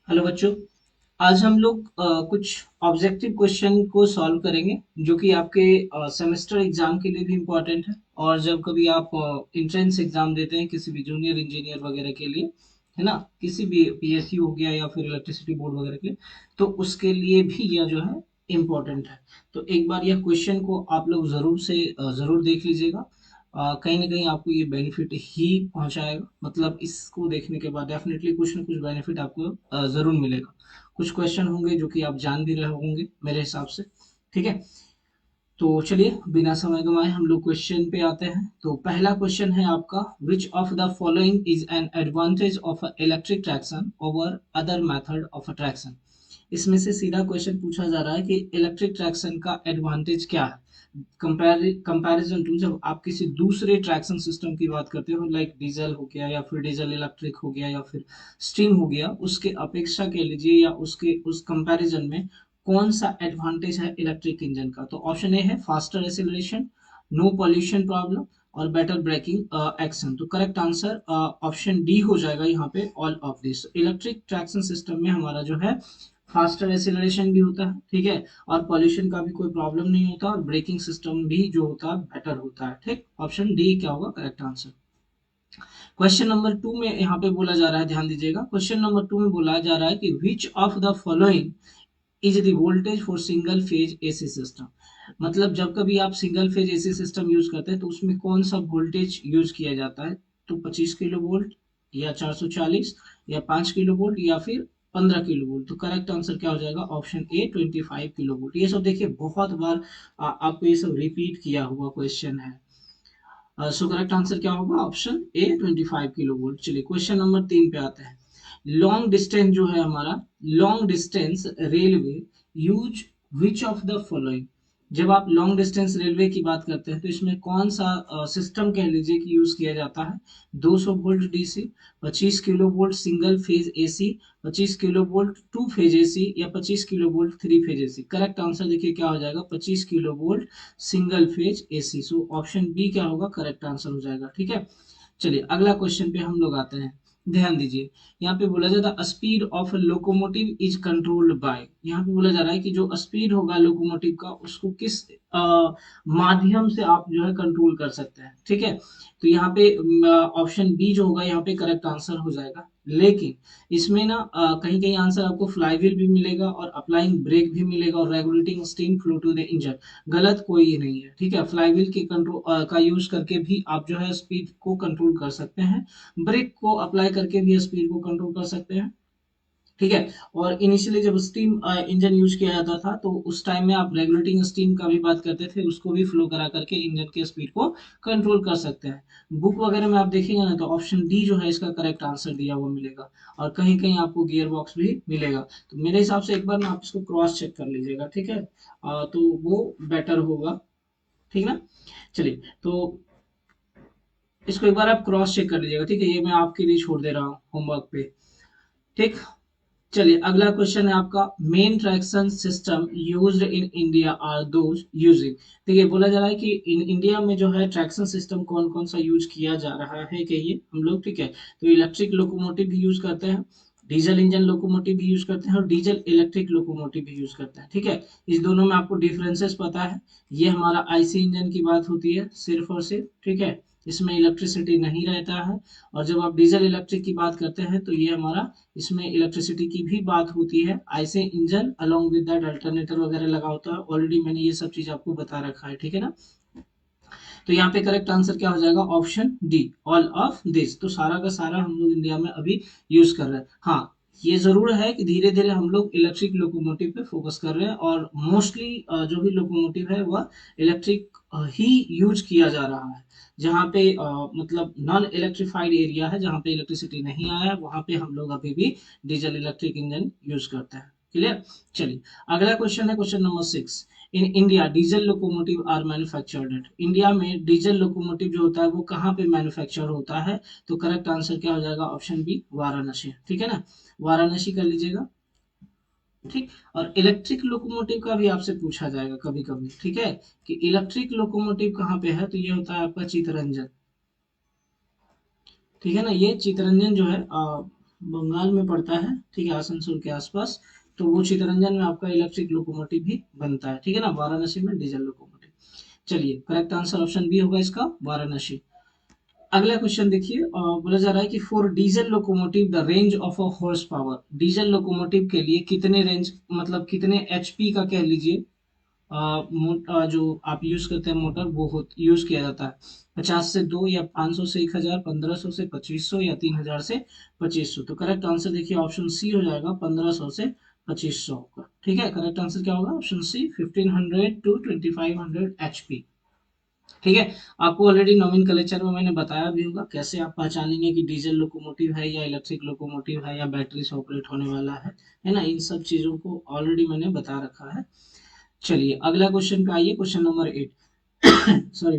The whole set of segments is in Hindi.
हेलो बच्चों। आज हम लोग कुछ ऑब्जेक्टिव क्वेश्चन को सॉल्व करेंगे जो कि आपके सेमेस्टर एग्जाम के लिए भी इम्पोर्टेंट है। और जब कभी आप एंट्रेंस एग्जाम देते हैं किसी भी जूनियर इंजीनियर वगैरह के लिए, है ना, किसी भी पीएसयू हो गया या फिर इलेक्ट्रिसिटी बोर्ड वगैरह के लिए, तो उसके लिए भी यह जो है इम्पोर्टेंट है। तो एक बार यह क्वेश्चन को आप लोग जरूर देख लीजिएगा। कहीं ना कहीं आपको ये बेनिफिट ही पहुंचाएगा, मतलब इसको देखने के बाद डेफिनेटली कुछ ना कुछ बेनिफिट आपको जरूर मिलेगा। कुछ क्वेश्चन होंगे जो कि आप जान भी रहे होंगे मेरे हिसाब से। ठीक है, तो चलिए बिना समय गंवाए हम लोग क्वेश्चन पे आते हैं। तो पहला क्वेश्चन है आपका, विच of the following is an advantage of electric traction over other method of traction. इसमें से सीधा क्वेश्चन पूछा जा रहा है कि इलेक्ट्रिक ट्रैक्शन का एडवांटेज क्या है कंपैरिजन टू, जब आप किसी दूसरे ट्रैक्शन सिस्टम की बात करते हो, लाइक डीजल हो गया या फिर डीजल इलेक्ट्रिक हो गया या फिर स्टीम हो गया, उसके अपेक्षा कह लीजिए या उसके उस कंपैरिजन में कौन सा एडवांटेज है इलेक्ट्रिक इंजन का। तो ऑप्शन ए है faster acceleration, no pollution problem और बेटर ब्रेकिंग एक्शन। तो करेक्ट आंसर ऑप्शन डी हो जाएगा यहाँ पे, all of this. Electric traction system में हमारा जो है फास्टर एक्सेलरेशन भी होता है, ठीक है, और पॉल्यूशन का भी कोई प्रॉब्लम नहीं होता और ब्रेकिंग सिस्टम भी जो होता है बेटर होता है। ठीक, ऑप्शन डी क्या होगा correct answer. Question number two में यहाँ पे बोला जा रहा है, ध्यान दीजिएगा, क्वेश्चन नंबर टू में बोला जा रहा है कि विच of the following is the voltage for single phase AC system. मतलब जब कभी आप single phase AC system use करते हैं तो उसमें कौन सा वोल्टेज यूज किया जाता है। तो 25 किलो वोल्ट या 440 या 5 किलो वोल्ट या फिर 15 किलो वोल्ट। तो करेक्ट आंसर क्या हो जाएगा, ऑप्शन ए 25 किलो वोल्ट। ये सब देखिए बहुत बार आपको ये सब रिपीट किया हुआ क्वेश्चन है। सो करेक्ट आंसर क्या होगा, ऑप्शन ए 25 किलो वोल्ट। चलिए क्वेश्चन नंबर तीन पे आते हैं। लॉन्ग डिस्टेंस जो है हमारा, long distance railway use which of the following. जब आप लॉन्ग डिस्टेंस रेलवे की बात करते हैं तो इसमें कौन सा सिस्टम कह लीजिए कि यूज किया जाता है। 200 volt DC, 25 kilo volt single phase AC, 25 kilo volt two phase AC या 25 kilo volt three phase AC. Correct answer देखिए क्या हो जाएगा, 25 kilo volt single phase AC. So option B क्या होगा करेक्ट आंसर हो जाएगा। ठीक है, चलिए अगला क्वेश्चन पे हम लोग आते हैं। ध्यान दीजिए, यहाँ पे बोला जाता है speed of locomotive is controlled by. यहाँ पे बोला जा रहा है कि जो स्पीड होगा लोकोमोटिव का उसको किस माध्यम से आप जो है कंट्रोल कर सकते हैं। ठीक है, तो यहाँ पे ऑप्शन बी जो होगा यहाँ पे करेक्ट आंसर हो जाएगा। लेकिन इसमें ना कहीं कहीं आंसर आपको फ्लाईव्हील भी मिलेगा और अप्लाइंग ब्रेक भी मिलेगा और regulating steam flow to the engine. गलत कोई नहीं है, ठीक है। फ्लाईव्हील के कंट्रोल का यूज करके भी आप जो है स्पीड को कंट्रोल कर सकते हैं, ब्रेक को अप्लाई करके भी स्पीड को कंट्रोल कर सकते हैं। ठीक है, और इनिशियली जब स्टीम इंजन यूज किया जाता था तो उस टाइम में आप रेगुलेटिंग स्टीम का भी बात करते थे, उसको भी फ्लो करा करके इंजन के स्पीड को कंट्रोल कर सकते हैं। बुक वगैरह में आप देखेंगे ना तो ऑप्शन डी जो है इसका करेक्ट आंसर दिया हुआ मिलेगा और कहीं कहीं आपको गियर बॉक्स भी मिलेगा। तो मेरे हिसाब से एक बार ना आप इसको क्रॉस चेक कर लीजिएगा, ठीक है, तो वो बेटर होगा। ठीक ना, चलिए तो इसको एक बार आप क्रॉस चेक कर लीजिएगा, ठीक है, ये मैं आपके लिए छोड़ दे रहा हूँ होमवर्क पे। ठीक, चलिए अगला क्वेश्चन है आपका, main traction system used in India are those using. देखिए बोला जा रहा है कि इन इंडिया में जो है ट्रैक्शन सिस्टम कौन कौन सा यूज किया जा रहा है कहिए हम लोग। ठीक है, तो इलेक्ट्रिक लोकोमोटिव भी यूज करते हैं, डीजल इंजन लोकोमोटिव भी यूज करते हैं और डीजल इलेक्ट्रिक लोकोमोटिव भी यूज करते हैं। ठीक है, इस दोनों में आपको डिफरेंसेस पता है। ये हमारा आईसी इंजन की बात होती है सिर्फ और सिर्फ, ठीक है, इसमें इलेक्ट्रिसिटी नहीं रहता है। और जब आप डीजल इलेक्ट्रिक की बात करते हैं तो ये हमारा इसमें इलेक्ट्रिसिटी की भी बात होती है। ऐसे engine along with that alternator वगैरह लगा होता है, ऑलरेडी मैंने ये सब चीज आपको बता रखा है। ठीक है ना, तो यहाँ पे करेक्ट आंसर क्या हो जाएगा, option D all of this. तो सारा का सारा हम लोग इंडिया में अभी यूज कर रहे हैं। हाँ, ये जरूर है कि धीरे धीरे हम लोग इलेक्ट्रिक लोकोमोटिव पे फोकस कर रहे हैं और मोस्टली जो भी लोकोमोटिव है वह इलेक्ट्रिक ही यूज किया जा रहा है। जहाँ पे मतलब नॉन इलेक्ट्रिफाइड एरिया है, जहाँ पे इलेक्ट्रिसिटी नहीं आया है, वहां पे हम लोग अभी भी डीजल इलेक्ट्रिक इंजन यूज करते हैं। क्लियर, चलिए अगला क्वेश्चन है question number six. In India diesel locomotive are manufactured at. India में डीजल लोकोमोटिव जो होता है वो कहाँ पे मैन्युफैक्चर होता है। तो करेक्ट आंसर क्या हो जाएगा, ऑप्शन बी वाराणसी। ठीक है ना, वाराणसी कर लीजिएगा। ठीक, और इलेक्ट्रिक लोकोमोटिव का भी आपसे पूछा जाएगा कभी कभी, ठीक है, कि इलेक्ट्रिक लोकोमोटिव कहाँ पे है। तो ये होता है आपका चितरंजन। ठीक है ना, ये चितरंजन जो है बंगाल में पड़ता है, ठीक है, आसनसोल के आसपास। तो वो चितरंजन में आपका इलेक्ट्रिक लोकोमोटिव भी बनता है, ठीक है ना। वाराणसी में डीजल लोकोमोटिव। चलिए, करेक्ट आंसर ऑप्शन बी होगा इसका, वाराणसी। अगला क्वेश्चन देखिए, बोला जा रहा है कि for diesel locomotive the range of a horse power, diesel locomotive के लिए कितने रेंज, मतलब कितने एचपी का कह लीजिए, जो आप यूज करते हैं मोटर, वो यूज किया जाता है। 50 से 2, या 500 से 1000, 1500 से 2500, या 3000 से 2500। तो करेक्ट आंसर देखिए ऑप्शन सी हो जाएगा, 1500 से 2500 का, ठीक है। करेक्ट आंसर क्या होगा, ऑप्शन सी, 1500 टू 2500 एचपी, ठीक है। आपको ऑलरेडी नोमेनक्लेचर में मैंने बताया भी होगा कैसे आप पहचानेंगे कि डीजल लोकोमोटिव है या इलेक्ट्रिक लोकोमोटिव है या बैटरी से ऑपरेट होने वाला है ना। इन सब चीजों को ऑलरेडी मैंने बता रखा है। चलिए, अगला क्वेश्चन पे आइए, question number 8। Sorry,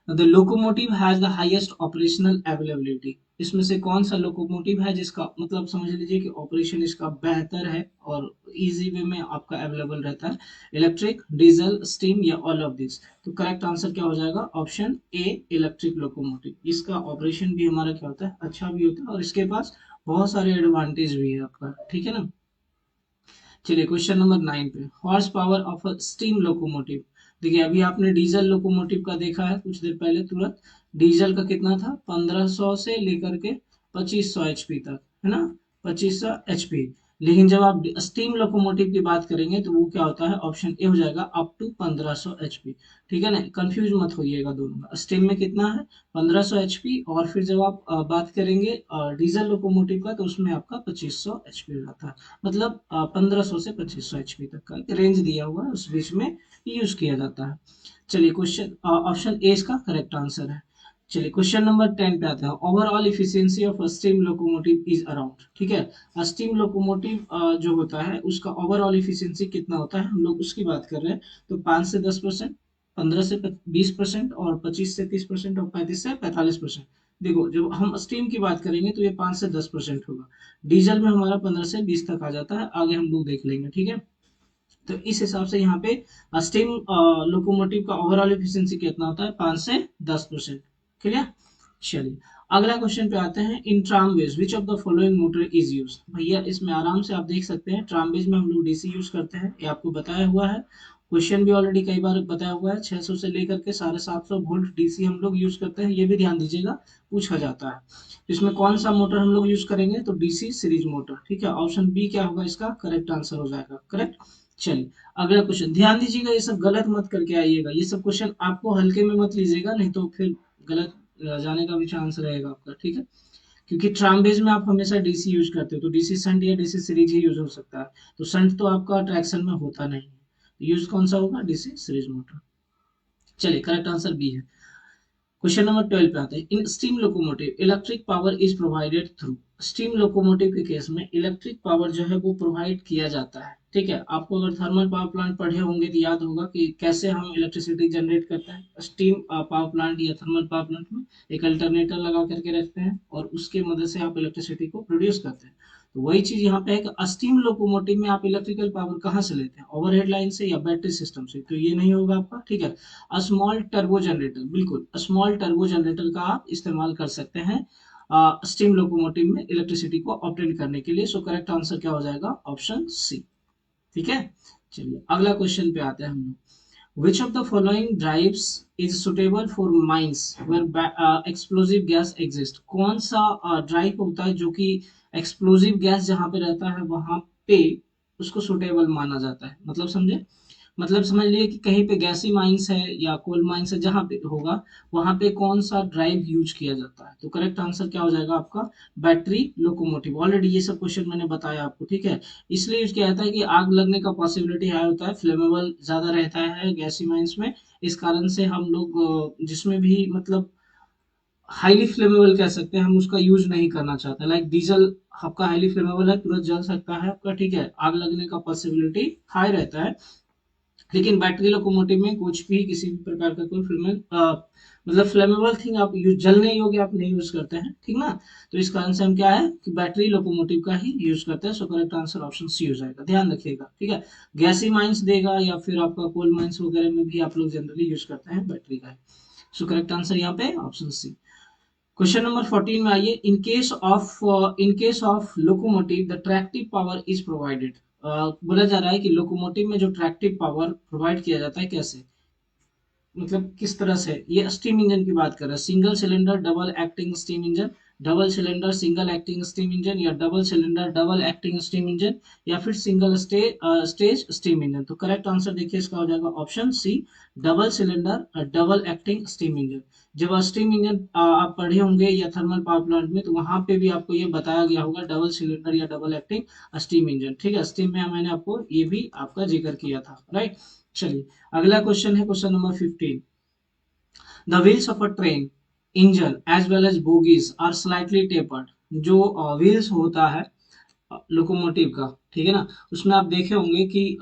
the locomotive has the highest operational availability, इसमें से कौन सा लोकोमोटिव है जिसका मतलब समझ लीजिए कि ऑपरेशन इसका बेहतर है और इजी वे में आपका अवेलेबल रहता है, इलेक्ट्रिक, डीजल, स्टीम, या ऑल ऑफ दिस। तो करेक्ट आंसर क्या हो जाएगा, ऑप्शन ए, इलेक्ट्रिक लोकोमोटिव। इसका ऑपरेशन भी हमारा क्या होता है, अच्छा भी होता है, और इसके पास बहुत सारे एडवांटेज भी है आपका, ठीक है ना। चलिए, क्वेश्चन नंबर 9 पे, horse power of a steam locomotive. देखिए, अभी आपने डीजल लोकोमोटिव का देखा है कुछ देर पहले तुरंत। डीजल का कितना था, 1500 से लेकर के 2500 एचपी तक, है ना, 2500 एचपी। लेकिन जब आप स्टीम लोकोमोटिव की बात करेंगे तो वो क्या होता है, ऑप्शन ए हो जाएगा, अप टू 1500 एचपी, ठीक है ना। कंफ्यूज मत होइएगा दोनों में, स्टीम में कितना है, 1500 एचपी, और फिर जब आप बात करेंगे डीजल लोकोमोटिव का, तो उसमें आपका 2500 एचपी हो जाता है। मतलब 1500 से 2500 एचपी तक का रेंज दिया हुआ है, उस बीच में यूज किया जाता है। चलिए, क्वेश्चन ऑप्शन ए इसका करेक्ट आंसर है। चलिए, क्वेश्चन नंबर 10 पे आते हैं, overall efficiency of a steam locomotive is around, ठीक है। स्टीम लोकोमोटिव जो होता है उसका ओवरऑल इफिशियंसी कितना होता है, हम लोग उसकी बात कर रहे हैं। तो 5 से 10%, 15 से 20%, और 25 से 30%, और 35 से 45%। देखो, जब हम स्टीम की बात करेंगे तो ये 5 से 10% होगा। डीजल में हमारा 15 से 20 तक आ जाता है, आगे हम लोग देख लेंगे, ठीक है। तो इस हिसाब से यहाँ पे स्टीम लोकोमोटिव का ओवरऑल एफिशिएंसी कितना होता है, 5 से 10%। क्लियर। चलिए, अगला क्वेश्चन पे आते हैं, in tramways which of the following motor is use. भैया, इसमें आराम से आप देख सकते हैं, ट्रामवेज में हम लोग डीसी यूज करते हैं, ये आपको बताया हुआ है। क्वेश्चन भी ऑलरेडी कई बार बताया हुआ है, 600 से लेकर के 750 वोल्ट डीसी हम लोग यूज करते हैं, ये भी ध्यान दीजिएगा, पूछा जाता है। तो इसमें कौन सा मोटर हम लोग यूज करेंगे, तो डीसी सीरीज मोटर, ठीक है। ऑप्शन बी क्या होगा इसका करेक्ट आंसर हो जाएगा, करेक्ट। चलिए, अगला क्वेश्चन ध्यान दीजिएगा, ये सब गलत मत करके आइएगा, ये सब क्वेश्चन आपको हल्के में मत लीजिएगा, नहीं तो फिर गलत जाने का भी चांस रहेगा आपका, ठीक है। क्योंकि ट्रामवेज में आप हमेशा डीसी यूज करते हो, तो डीसी शंट या डीसी सीरीज ही यूज हो सकता है। तो शंट तो आपका ट्रैक्शन में होता नहीं है, यूज कौन सा होगा, डीसी सीरीज मोटर। चलिए, करेक्ट आंसर बी है। क्वेश्चन नंबर 12 पे आते हैं, in steam locomotive electric power is provided through. Steam locomotive के केस में इलेक्ट्रिक पावर जो है वो प्रोवाइड किया जाता है, ठीक है। आपको अगर थर्मल पावर प्लांट पढ़े होंगे तो याद होगा कि कैसे हम इलेक्ट्रिसिटी जनरेट करते हैं। स्टीम पावर प्लांट या थर्मल पावर प्लांट में एक अल्टरनेटर लगा करके रखते हैं, और उसके मदद से आप इलेक्ट्रिसिटी को प्रोड्यूस करते हैं। तो वही चीज यहाँ पे है कि स्टीम लोकोमोटिव में आप इलेक्ट्रिकल पावर कहाँ से लेते हैं, ओवरहेड लाइन से या बैटरी सिस्टम से, तो ये नहीं होगा आपका, ठीक है। स्मॉल टर्बो जनरेटर, बिल्कुल स्मॉल टर्बो जनरेटर का आप इस्तेमाल कर सकते हैं स्टीम लोकोमोटिव में इलेक्ट्रिसिटी को ऑब्टेन करने के लिए। सो करेक्ट आंसर क्या हो जाएगा, ऑप्शन सी, ठीक है। चलिए, अगला क्वेश्चन पे आते हैं हम लोग, which of the following drives is suitable for mines where explosive gas exist. कौन सा ड्राइव होता है जो कि एक्सप्लोसिव गैस जहां पे रहता है वहां पे उसको सुटेबल माना जाता है, मतलब समझे। मतलब समझ लिए कि कहीं पे गैसी माइंस है या कोल माइंस है, जहां पे होगा वहां पे कौन सा ड्राइव यूज किया जाता है। तो करेक्ट आंसर क्या हो जाएगा आपका, बैटरी लोकोमोटिव। ऑलरेडी ये सब क्वेश्चन मैंने बताया आपको, ठीक है। इसलिए यूज किया जाता है कि आग लगने का पॉसिबिलिटी हाई होता है, फ्लेमेबल ज्यादा रहता है गैसी माइंस में। इस कारण से हम लोग जिसमें भी मतलब हाईली फ्लेमेबल कह सकते हैं, हम उसका यूज नहीं करना चाहते। लाइक डीजल आपका हाईली फ्लेमेबल है, तुरंत जल सकता है आपका, ठीक है, आग लगने का पॉसिबिलिटी हाई रहता है। लेकिन बैटरी लोकोमोटिव में कुछ भी किसी भी प्रकार का कोई मतलब फ्लेमेबल थिंग आप यूज, जलने योग्य आप नहीं यूज करते हैं, ठीक ना। तो इस कारण से हम क्या है कि बैटरी लोकोमोटिव का ही यूज करते हैं। So correct answer option C हो जाएगा, ध्यान रखिएगा, ठीक है। गैसी माइंस देगा या फिर आपका कोल माइंस वगैरह में भी आप लोग जनरली यूज करते हैं बैटरी का। सो करेक्ट आंसर यहाँ पे ऑप्शन सी। क्वेश्चन नंबर 14 में आइए, in case of locomotive the tractive power is provided. बोला जा रहा है कि लोकोमोटिव में जो ट्रैक्टिव पावर प्रोवाइड किया जाता है कैसे, मतलब किस तरह से। ये स्टीम इंजन की बात कर रहे हैं, single cylinder double acting steam engine, double cylinder single acting steam engine, या double cylinder double acting steam engine, या फिर सिंगल स्टेज स्टीम इंजन। तो करेक्ट आंसर देखिए इसका हो जाएगा option C, double cylinder double acting steam engine. जब स्टीम इंजन आप पढ़े होंगे या थर्मल पावर प्लांट में, तो वहां पे भी आपको ये बताया गया होगा डबल सिलेंडर या डबल एक्टिंग स्टीम इंजन। ठीक है, स्टीम में मैंने आपको ये भी आपका जिक्र किया था, राइट। चलिए अगला क्वेश्चन है question number 15। The wheels of a train engine as well as bogies are slightly tapered। जो व्हील्स होता है लोकोमोटिव का, ठीक है ना, उसमें आप देखे होंगे कि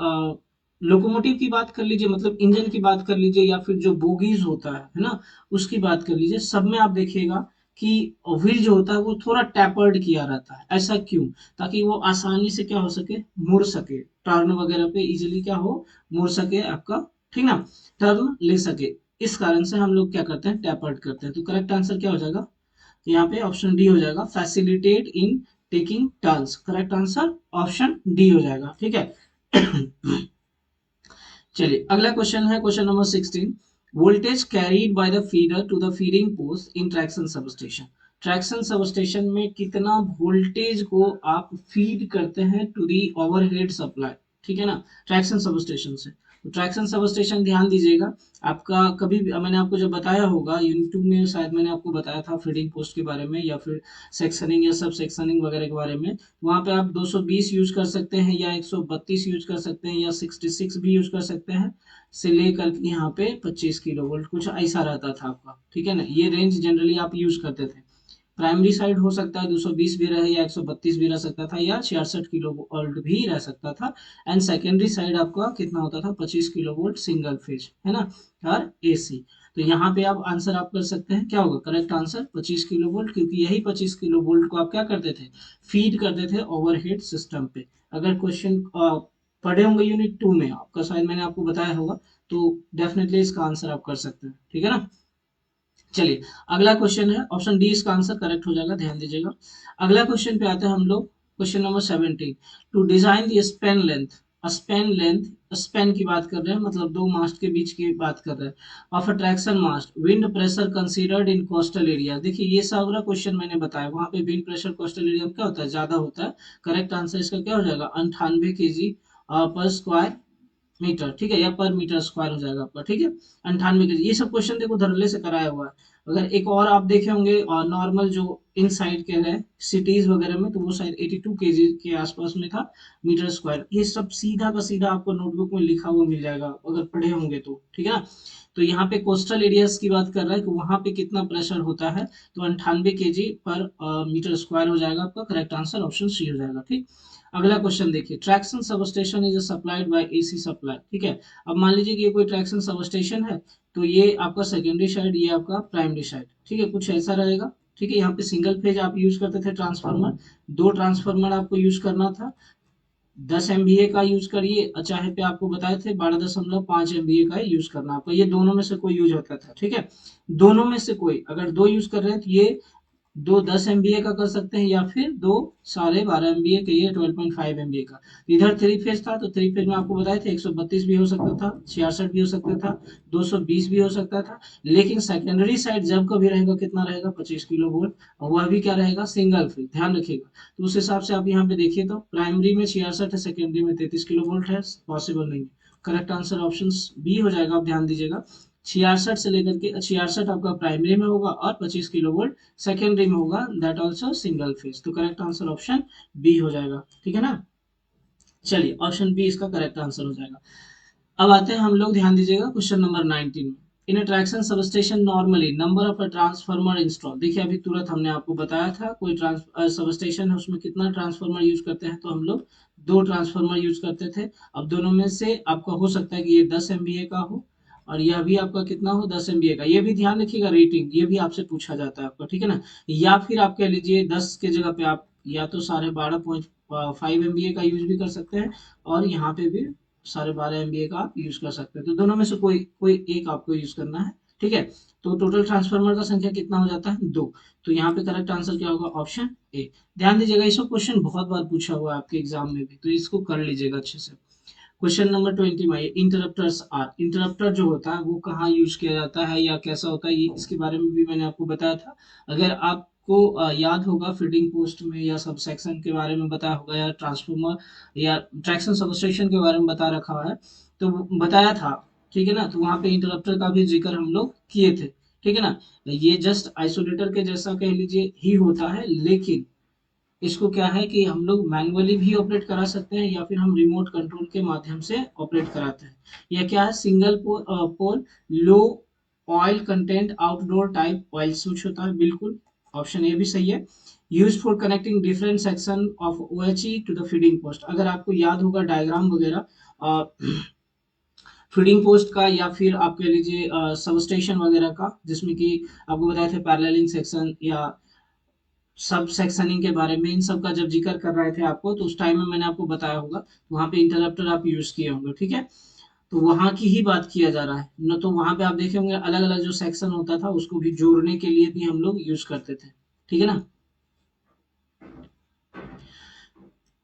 लोकोमोटिव की बात कर लीजिए, मतलब इंजन की बात कर लीजिए, या फिर जो बोगीज होता है ना, उसकी बात कर लीजिए, सब में आप देखिएगा कि व्हील जो होता है वो थोड़ा टैपर्ड किया रहता है। ऐसा क्यों? ताकि वो आसानी से क्या हो सके, मुड़ सके, टर्न वगैरह पे इजीली क्या हो, मुड़ सके आपका, ठीक ना, टर्न ले सके। इस कारण से हम लोग क्या करते हैं, टैपर्ड करते हैं। तो करेक्ट आंसर क्या हो जाएगा यहाँ पे, ऑप्शन डी हो जाएगा, facilitate in taking turns. Correct answer option D हो जाएगा, ठीक है। चलिए अगला क्वेश्चन है question number 16। Voltage carried by the feeder to the feeding post in traction substation. Traction substation में कितना वोल्टेज को आप फीड करते हैं टू दी ओवरहेड सप्लाई, ठीक है ना, ट्रैक्शन सबस्टेशन से। तो ट्रैक्शन सबस्टेशन ध्यान दीजिएगा, आपका कभी भी मैंने आपको जब बताया होगा यूनिट 2 में, शायद मैंने आपको बताया था फीडिंग पोस्ट के बारे में, या फिर सेक्शनिंग या सब सेक्शनिंग वगैरह के बारे में। वहां पे आप 220 यूज कर सकते हैं, या 132 यूज कर सकते हैं, या 66 भी यूज कर सकते हैं, से लेकर यहाँ पे 25 किलो वोल्ट, कुछ ऐसा रहता था आपका, ठीक है ना। ये रेंज जनरली आप यूज करते थे। प्राइमरी साइड हो सकता है 220 भी रहे, या 132 भी रह सकता था, या 66 किलो वोल्ट भी रह सकता था। एंड सेकेंडरी साइड आपका कितना होता था, 25 किलो वोल्ट सिंगल फेज, है ना, और एसी। तो यहाँ पे आप आंसर आप कर सकते हैं, क्या होगा करेक्ट आंसर, 25 किलो वोल्ट, क्योंकि यही 25 किलो वोल्ट को आप क्या करते थे, फीड करते थे ओवरहेड सिस्टम पे। अगर क्वेश्चन पढ़े होंगे यूनिट 2 में आपका, शायद मैंने आपको बताया होगा, तो डेफिनेटली इसका आंसर आप कर सकते हैं, ठीक है ना। चलिए अगला क्वेश्चन है, ऑप्शन डी इसका आंसर करेक्ट हो जाएगा, ध्यान दीजिएगा। अगला क्वेश्चन पे आते हैं हम लोग, question number 17। To design the span length, span length, span की बात कर रहे हैं, मतलब दो मास्ट के बीच की बात कर रहे हैं, of a traction mast, wind pressure considered in coastal area. देखिए ये सारा क्वेश्चन मैंने बताया, वहां पे विंड प्रेशर कोस्टल एरिया में क्या होता है, ज्यादा होता है। करेक्ट आंसर इसका क्या हो जाएगा, 98 kg पर स्क्वायर मीटर, ठीक है, या पर मीटर स्क्वायर हो जाएगा आपका, ठीक है, 98 kg। ये सब क्वेश्चन देखो धरले से कराया हुआ है। अगर एक और आप देखे होंगे और नॉर्मल जो इन साइड के है सिटीज वगैरह में, तो वो शायद 82 kg के आसपास में था मीटर स्क्वायर। ये सब सीधा का सीधा आपको नोटबुक में लिखा हुआ मिल जाएगा अगर पढ़े होंगे तो, ठीक है ना। तो यहाँ पे कोस्टल एरियाज की बात कर रहा है कि वहां पे कितना प्रेशर होता है, तो 98 kg पर मीटर स्क्वायर हो जाएगा आपका। करेक्ट आंसर ऑप्शन सी हो जाएगा, ठीक। अगला क्वेश्चन देखिए, traction substation is supplied by AC supply, ठीक है। अब मान लीजिए कि ये कोई ट्रैक्शन सबस्टेशन है, तो ये आपका सेकेंडरी साइड, ये आपका प्राइमरी साइड, ठीक है, कुछ ऐसा रहेगा, ठीक है। यहाँ पे सिंगल फेज आप यूज करते थे ट्रांसफार्मर, दो ट्रांसफार्मर आपको यूज करना था, 10 MVA का यूज करिए, चाहे पे आपको बताए थे 12.5 MVA का यूज करना आपका, ये दोनों में से कोई यूज होता था, ठीक है। दोनों में से कोई अगर दो यूज कर रहे हैं, तो ये दो 10 MVA का कर सकते हैं, या फिर दो 12.5 MVA का, ये 12.5 MVA का। इधर थ्री फेज था, तो थ्री फेज में आपको बताया था 132 भी हो सकता था, 66 भी हो सकता था, 220 भी हो सकता था। लेकिन सेकेंडरी साइड जब कभी रहेगा कितना रहेगा, 25 किलो वोल्ट, और वह भी क्या रहेगा, सिंगल फेज, ध्यान रखिएगा। तो उस हिसाब से आप यहाँ पे देखिए, तो प्राइमरी में 66 है, सेकेंडरी में 33 kV है, पॉसिबल नहीं है। करेक्ट आंसर ऑप्शन बी हो जाएगा, आप ध्यान दीजिएगा। 66 से लेकर के 66 आपका प्राइमरी में होगा, और 25 kV सेकेंडरी में होगा, दैट ऑल्सो सिंगल फेज। तो करेक्ट आंसर ऑप्शन बी हो जाएगा, ठीक है ना। चलिए ऑप्शन बी इसका करेक्ट आंसर हो जाएगा। अब आते हैं हम लोग, ध्यान दीजिएगा, क्वेश्चन नंबर 19 में। In traction substation normally number of transformer install, देखिए अभी तुरंत हमने आपको बताया था, कोई सबस्टेशन है उसमें कितना ट्रांसफार्मर यूज करते हैं, तो हम लोग दो ट्रांसफार्मर यूज करते थे। अब दोनों में से आपका हो सकता है कि ये 10 MVA का हो, और यह भी आपका कितना हो, 10 MVA का। ये भी ध्यान रखिएगा, रेटिंग ये भी आपसे पूछा जाता है आपका, ठीक है ना। या फिर आप कह लीजिए 10 के जगह पे आप या तो 12.5 MVA का यूज भी कर सकते हैं, और यहाँ पे भी 12.5 MVA का आप यूज कर सकते हैं। तो दोनों में से कोई कोई एक आपको यूज करना है, ठीक है। तो टोटल ट्रांसफार्मर का संख्या कितना हो जाता है, 2। तो यहाँ पे करेक्ट आंसर क्या होगा, ऑप्शन ए। ध्यान दीजिएगा, ये सब क्वेश्चन बहुत बार पूछा हुआ है आपके एग्जाम में भी, तो इसको कर लीजिएगा अच्छे से। क्वेश्चन नंबर 20 में इंटरप्टर्स आर, इंटरप्टर जो होता है वो कहाँ यूज किया जाता है या कैसा होता है, ये इसके बारे में भी मैंने आपको बताया था। अगर आपको याद होगा, फीडिंग पोस्ट में या सब सेक्शन के बारे में बताया होगा, या ट्रांसफॉर्मर या ट्रैक्शन सबस्टेशन के बारे में बता रखा है, तो बताया था, ठीक है ना। तो वहां पे इंटरप्टर का भी जिक्र हम लोग किए थे, ठीक है ना। ये जस्ट आइसोलेटर के जैसा कह लीजिए ही होता है, लेकिन इसको क्या है कि हम लोग मैनुअली भी ऑपरेट करा सकते हैं या फिर हम रिमोट कंट्रोल के माध्यम से ऑपरेट कराते हैं। यह क्या है, single pole low oil content outdoor type oil switch होता है, बिल्कुल ऑप्शन ए भी सही है। Use for connecting different section of OHE to the feeding post, अगर आपको याद होगा डायग्राम वगैरह फीडिंग पोस्ट का या फिर आप कह लीजिए सब स्टेशन वगैरह का, जिसमें कि आपको बताया थे पैरेललिंग सेक्शन या सब सेक्शनिंग के बारे में, इन सब का जब जिक्र कर रहे थे आपको, तो उस टाइम में मैंने आपको बताया होगा, तो वहां पे इंटरप्टर आप यूज किए होंगे, ठीक है। तो वहां की ही बात किया जा रहा है न, तो वहां पे आप देखे होंगे अलग अलग जो सेक्शन होता था उसको भी जोड़ने के लिए भी हम लोग यूज करते थे, ठीक है ना।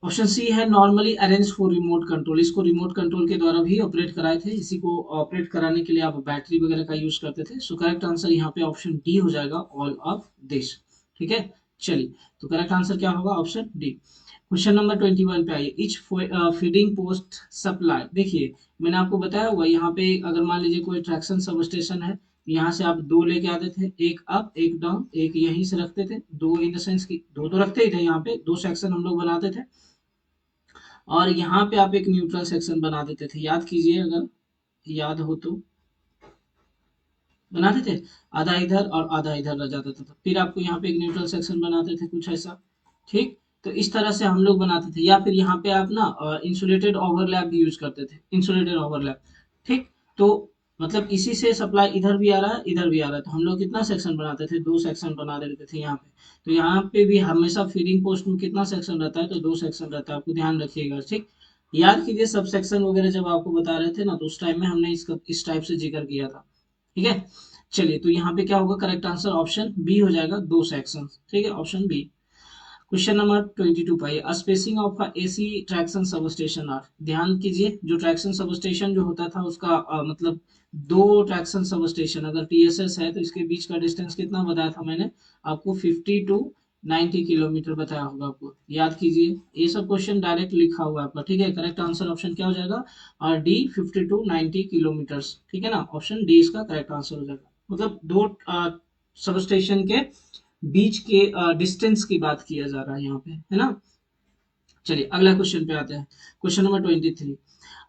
ऑप्शन सी है normally arrange for remote control, इसको रिमोट कंट्रोल के द्वारा भी ऑपरेट कराए थे, इसी को ऑपरेट कराने के लिए आप बैटरी वगैरह का यूज करते थे। सो करेक्ट आंसर यहाँ पे ऑप्शन डी हो जाएगा, ऑल ऑफ दिस, ठीक है। चलिए, तो करेक्ट आंसर क्या होगा, ऑप्शन डी। क्वेश्चन नंबर 21 पे आइए, इच फीडिंग पोस्ट सप्लाई, देखिए मैंने आपको बताया हुआ, यहाँ पे अगर मान लीजिए कोई ट्रैक्शन सब स्टेशन है, यहाँ से आप दो लेके आते थे, एक अप एक डाउन, एक यहीं से रखते थे, दो इन द सेंस की दो तो रखते ही थे, यहाँ पे दो सेक्शन हम लोग बनाते थे, और यहाँ पे आप एक न्यूट्रल सेक्शन बना देते थे, याद कीजिए अगर याद हो तो, बनाते थे, आधा इधर और आधा इधर रह जाता था, फिर आपको यहाँ पे एक न्यूट्रल सेक्शन बनाते थे कुछ ऐसा, ठीक। तो इस तरह से हम लोग बनाते थे, या फिर यहाँ पे आप ना इंसुलेटेड ओवरलैप भी यूज करते थे, इंसुलेटेड ओवरलैप, ठीक। तो मतलब इसी से सप्लाई इधर भी आ रहा है इधर भी आ रहा है, तो हम लोग कितना सेक्शन बनाते थे, दो सेक्शन बना देते थे यहाँ पे। तो यहाँ पे भी हमेशा फीडिंग पोस्ट में कितना सेक्शन रहता है, तो दो सेक्शन रहता है, आपको ध्यान रखिएगा, ठीक। याद कीजिए सब सेक्शन वगैरह जब आपको बता रहे थे ना, तो उस टाइम में हमने इसका इस टाइप से जिक्र किया था, ठीक है। चलिए, तो यहाँ पे क्या होगा, करेक्ट आंसर ऑप्शन बी हो जाएगा, दो सेक्शन, ठीक है, ऑप्शन बी। क्वेश्चन नंबर 22 पाइए, spacing of AC traction substation are, ध्यान कीजिए जो ट्रैक्शन सब स्टेशन जो होता था उसका मतलब दो ट्रैक्शन सब स्टेशन अगर टीएसएस है, तो इसके बीच का डिस्टेंस कितना बताया था मैंने आपको, 50 टू 90 किलोमीटर बताया होगा आपको, याद कीजिए। ये सब क्वेश्चन डायरेक्ट लिखा हुआ है आपका, ठीक है। करेक्ट आंसर ऑप्शन क्या हो जाएगा, और डी 50 टू 90 किलोमीटर, ठीक है ना, ऑप्शन डी इसका करेक्ट आंसर हो जाएगा। मतलब दो सब स्टेशन के बीच के डिस्टेंस की बात किया जा रहा है यहाँ पे, है ना। चलिए अगला क्वेश्चन पे आते हैं, क्वेश्चन नंबर 23।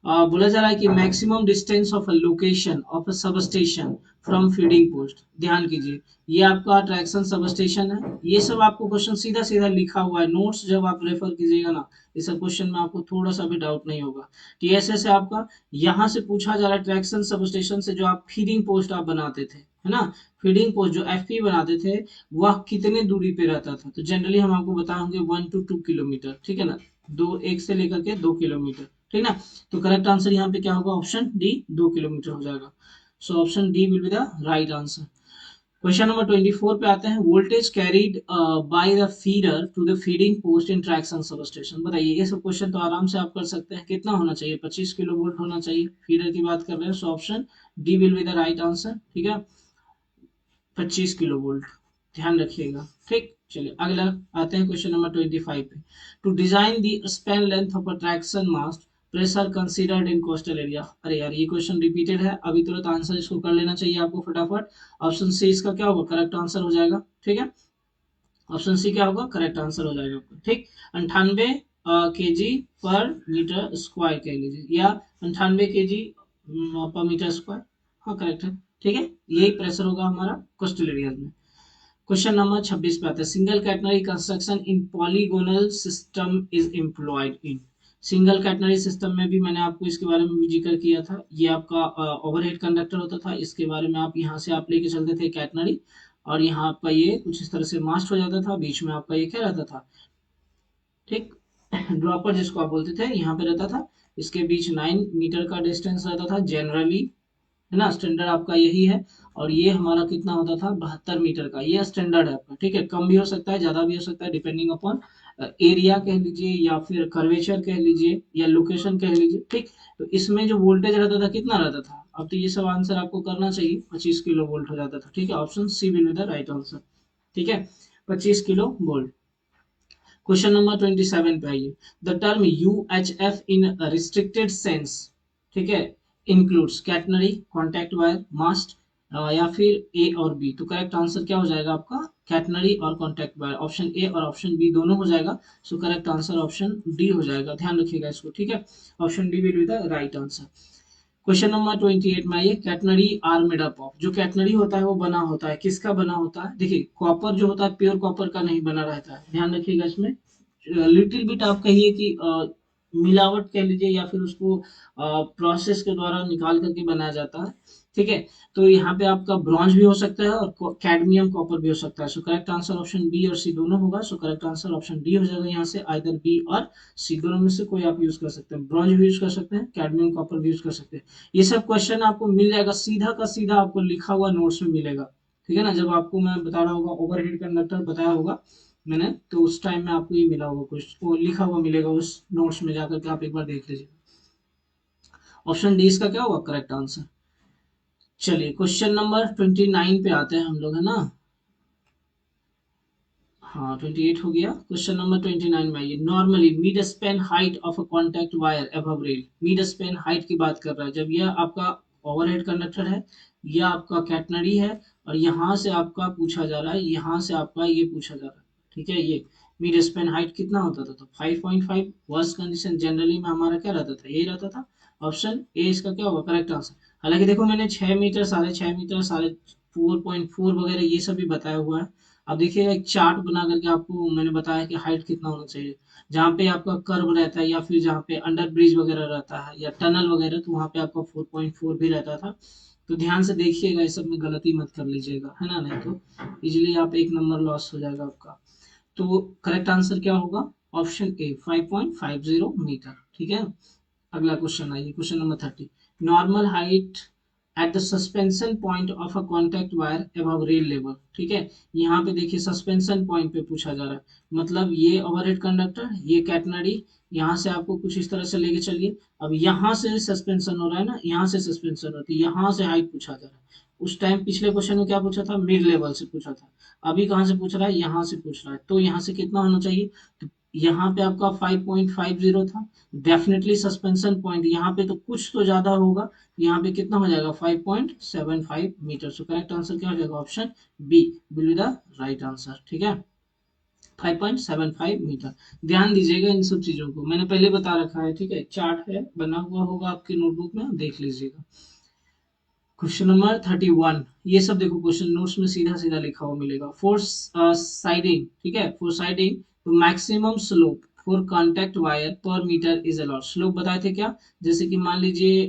बोला जा रहा है कि maximum distance of a location of a sub station from feeding post, ध्यान कीजिए ये आपका ट्रैक्शन सब स्टेशन है, ये सब आपको क्वेश्चन सीधा सीधा लिखा हुआ है, नोट्स जब आप रेफर कीजिएगा ना, इस सब क्वेश्चन में आपको थोड़ा सा भी डाउट नहीं होगा। टीएसएस है आपका, यहाँ से पूछा जा रहा है ट्रैक्शन सब स्टेशन से जो आप फीडिंग पोस्ट आप बनाते थे, है ना, फीडिंग पोस्ट जो एफपी बनाते थे, वह कितने दूरी पे रहता था, तो जनरली हम आपको बताएंगे 1 to 2 किलोमीटर, ठीक है ना, दो एक से लेकर के 2 किलोमीटर, ठीक ना। तो करेक्ट आंसर यहाँ पे क्या होगा, ऑप्शन डी 2 किलोमीटर हो जाएगा। So option D will be the right answer. Question number 24 पे आते हैं, voltage carried by the feeder to the feeding post in traction substation, बताइए ये सब क्वेश्चन तो आराम से आप कर सकते हैं, कितना होना चाहिए, 25 किलो वोल्ट होना चाहिए, फीडर की बात कर रहे हैं, सो option D will be the right answer, ठीक है, 25 किलो वोल्ट, ध्यान रखिएगा, ठीक। चलिए अगला आते हैं क्वेश्चन नंबर 25 पे, to design the span length of a traction mast pressure considered in coastal area, अरे यार ये क्वेश्चन रिपीटेड है, अभी तुरंत आंसर इसको कर लेना चाहिए आपको फटाफट। ऑप्शन सी इसका क्या होगा, करेक्ट आंसर हो जाएगा, ठीक है, ऑप्शन सी क्या होगा, करेक्ट आंसर हो जाएगा आपका, ठीक। 98 केजी पर मीटर स्क्वायर कह लीजिए, या 98 केजी पर मीटर स्क्वायर, हाँ करेक्ट है, ठीक है, यही प्रेशर होगा हमारा कोस्टल एरिया में। क्वेश्चन नंबर 26 पे आता है, single catenary construction in polygonal system is employed in, single catenary system में भी मैंने आपको इसके बारे में भी जिक्र किया था, ये आपका ओवरहेड कंडक्टर होता था, इसके बारे में आप यहाँ से आप लेके चलते थे कैटनरी, और यहाँ आपका ये कुछ इस तरह से मास्ट हो जाता था, बीच में आपका ये क्या रहता था, ठीक, ड्रॉपर जिसको आप बोलते थे, यहाँ पे रहता था, इसके बीच 9 मीटर का डिस्टेंस रहता था जनरली, है ना, स्टैंडर्ड आपका यही है। और ये हमारा कितना होता था, 72 मीटर का, ये स्टैंडर्ड है आपका, ठीक है। कम भी हो सकता है, ज्यादा भी हो सकता है, डिपेंडिंग अपॉन एरिया कह लीजिए, या फिर कर्वेचर कह लीजिए, या लोकेशन कह लीजिए, ठीक। तो इसमें जो वोल्टेज रहता था कितना रहता था, अब तो ये सब आंसर आपको करना चाहिए, 25 किलो वोल्ट हो जाता था, ठीक है। Option C will be the right answer, ठीक है, 25 किलो वोल्ट। क्वेश्चन नंबर 27 पे आइए। The term UHF in restricted sense, ठीक है, इंक्लूड्स कैटनरी, कॉन्टैक्ट वायर, मास्ट, या फिर ए और बी। तो करेक्ट आंसर क्या हो जाएगा आपका, कैटनरी और कॉन्टैक्ट वायर, ऑप्शन ए और ऑप्शन बी दोनों हो जाएगा। So correct answer option D हो जाएगा, ध्यान रखिएगा इसको, ठीक है। Option D will be the right answer. Question number 28 में आइए। Catenary are made up of, जो कैटनरी होता है वो बना होता है, किसका बना होता है, देखिए कॉपर जो होता है प्योर कॉपर का नहीं बना रहता है, ध्यान रखिएगा इसमें। लिटिल बिट आप कहिए कि मिलावट कह लीजिए, या फिर उसको प्रोसेस के द्वारा निकाल करके बनाया जाता है, ठीक है। तो यहाँ पे आपका ब्रॉन्ज भी हो सकता है और कैडमियम कॉपर भी हो सकता है। So correct answer option B और सी दोनों होगा। So correct answer option D हो जाएगा यहाँ से, आइदर बी और सी दोनों में से कोई आप यूज कर सकते हैं, ब्रॉन्ज भी यूज कर सकते हैं, कैडमियम कॉपर भी यूज कर सकते हैं। ये सब क्वेश्चन आपको मिल जाएगा सीधा का सीधा, आपको लिखा हुआ नोट्स में मिलेगा, ठीक है ना। जब आपको मैं बता रहा होगा ओवरहेड कंडक्टर बताया होगा मैंने, तो उस टाइम में आपको ये मिला होगा, कुछ वो लिखा हुआ मिलेगा उस नोट्स में, जाकर के आप एक बार देख लीजिए। ऑप्शन डी इसका क्या होगा करेक्ट आंसर। चलिए क्वेश्चन नंबर 29 पे आते हैं हम लोग, है ना। हाँ 28 हो गया। क्वेश्चन नंबर 29 में आइए। Normally mid Spain height of a contact wire above rail, mid Spain height की बात कर रहा है, जब यह आपका ओवरहेड कंडक्टर है, यह आपका कैटनरी है, और यहाँ से आपका पूछा जा रहा है, यहाँ से आपका ये पूछा जा रहा है, ठीक है। ये मिड स्पेन हाइट कितना होता था, तो 5.5। वर्स्ट कंडीशन जनरली में हमारा क्या रहता था, यही रहता था। ऑप्शन ए इसका क्या होगा करेक्ट आंसर। हालांकि देखो मैंने 6 मीटर, 6.5 मीटर, 4.4 वगैरह ये सब भी बताया हुआ है। अब देखिए एक चार्ट बना करके आपको मैंने बताया कि हाइट कितना होना चाहिए, जहाँ पे आपका कर्व रहता है, या फिर जहाँ पे अंडर ब्रिज वगैरह रहता है, या टनल वगैरह, तो वहाँ पे आपका 4.4 भी रहता था। तो ध्यान से देखिएगा, इस सब में गलती मत कर लीजिएगा, है ना, नहीं तो इजिली आप एक नंबर लॉस हो जाएगा आपका। तो करेक्ट आंसर क्या होगा, ऑप्शन ए 5.50 मीटर, ठीक है। अगला क्वेश्चन आइए, question number 30। Normal height at the suspension point of a contact wire above rail level, ठीक है। यहाँ पे देखिए सस्पेंशन पॉइंट पे पूछा जा रहा है, मतलब ये ओवरहेड कंडक्टर, ये कैटनरी, यहाँ से आपको कुछ इस तरह से लेके चलिए। अब यहाँ से सस्पेंशन हो रहा है ना, यहाँ से सस्पेंशन होती है, यहाँ से हाइट पूछा जा रहा है। उस टाइम पिछले क्वेश्चन में क्या पूछा था, मिड लेवल से पूछा था। अभी कहाँ से पूछ रहा है, यहाँ से पूछ रहा है, तो यहाँ से कितना होना चाहिए, तो यहाँ पे आपका 5.50 था। डेफिनेटली सस्पेंशन पॉइंट यहाँ पे तो कुछ तो ज्यादा होगा, यहाँ पे कितना हो जाएगा 5.75 मीटर। सो करेक्ट आंसर क्या हो जाएगा, option B will be the right answer, ठीक है, 5.75 मीटर। ध्यान दीजिएगा इन सब चीजों को, मैंने पहले बता रखा है, ठीक है, चार्ट है बना हुआ होगा आपके नोटबुक में, देख लीजिएगा। क्वेश्चन नंबर 31, ये सब देखो क्वेश्चन नोट्स में सीधा सीधा लिखा हुआ मिलेगा। फॉर साइडिंग, ठीक है, फॉर साइडिंग तो maximum slope for contact wire पर मीटर इज अलाउड। स्लोप बताए थे क्या, जैसे कि मान लीजिए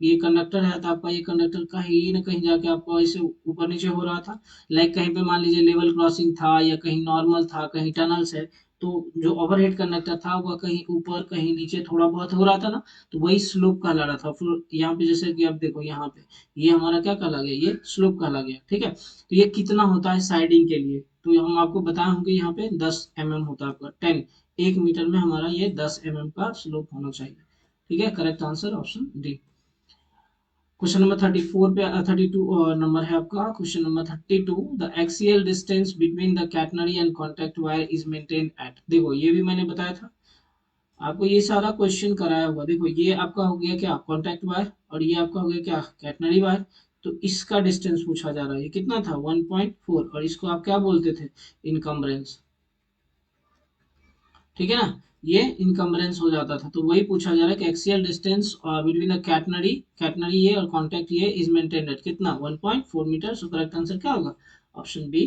ये कंडक्टर है, तो आपका ये कंडक्टर कहीं ना कहीं जाके आपको ऐसे ऊपर नीचे हो रहा था, लाइक कहीं पे मान लीजिए लेवल क्रॉसिंग था, या कहीं नॉर्मल था, कहीं टनल्स है, तो जो ओवरहेड कंडक्टर था वह कहीं ऊपर कहीं नीचे थोड़ा बहुत हो रहा था ना, तो वही स्लोप कहला रहा था। फिर यहाँ पे जैसे कि आप देखो, यहाँ पे ये हमारा क्या कहला गया, ये स्लोप कहला गया, ठीक है। तो ये कितना होता है साइडिंग के लिए, तो हम आपको बताए होंगे, यहाँ पे 10 mm होता है आपका, 1 मीटर में हमारा ये 10 mm का स्लोप होना चाहिए, ठीक है। Correct answer option D. Question number 34 पे 32 नंबर है आपका। Question number 32, the axial distance between the catenary and contact wire is maintained eight. देखो ये भी मैंने बताया था आपको, ये सारा क्वेश्चन कराया हुआ। देखो ये आपका हो गया क्या, कॉन्टैक्ट वायर, और ये आपका हो गया क्या, कैटनरी वायर। तो इसका डिस्टेंस पूछा जा रहा है, ये कितना था 1.4, और इसको आप क्या बोलते थे, इनकम्बरेंस, ठीक है ना, ये इनकम्बरेंस हो जाता था। तो वही पूछा जा रहा है कि axial distance between the catenary, catenary ये और कॉन्टैक्ट ये इज मेंटेन्ड एट कितना, 1.4 मीटर। सो करेक्ट आंसर क्या होगा, ऑप्शन बी